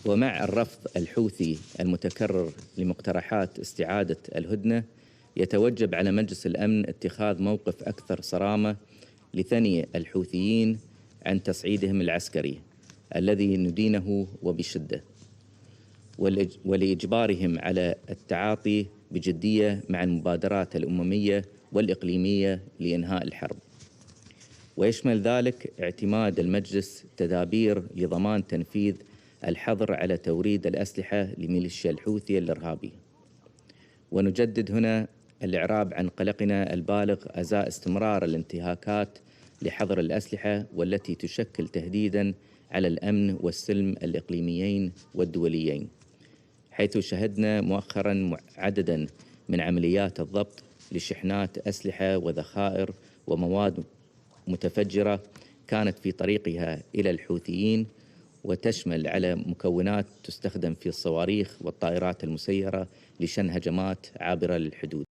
ومع الرفض الحوثي المتكرر لمقترحات استعادة الهدنة، يتوجب على مجلس الأمن اتخاذ موقف أكثر صرامة لثني الحوثيين عن تصعيدهم العسكري الذي ندينه وبشدة، ولإجبارهم على التعاطي بجدية مع المبادرات الأممية والإقليمية لإنهاء الحرب. ويشمل ذلك اعتماد المجلس تدابير لضمان تنفيذ الحظر على توريد الأسلحة لميليشيا الحوثي الإرهابي. ونجدد هنا الإعراب عن قلقنا البالغ أزاء استمرار الانتهاكات لحظر الأسلحة، والتي تشكل تهديداً على الأمن والسلم الإقليميين والدوليين، حيث شهدنا مؤخراً عدداً من عمليات الضبط لشحنات أسلحة وذخائر ومواد متفجرة كانت في طريقها إلى الحوثيين، وتشمل على مكونات تستخدم في الصواريخ والطائرات المسيرة لشن هجمات عابرة للحدود.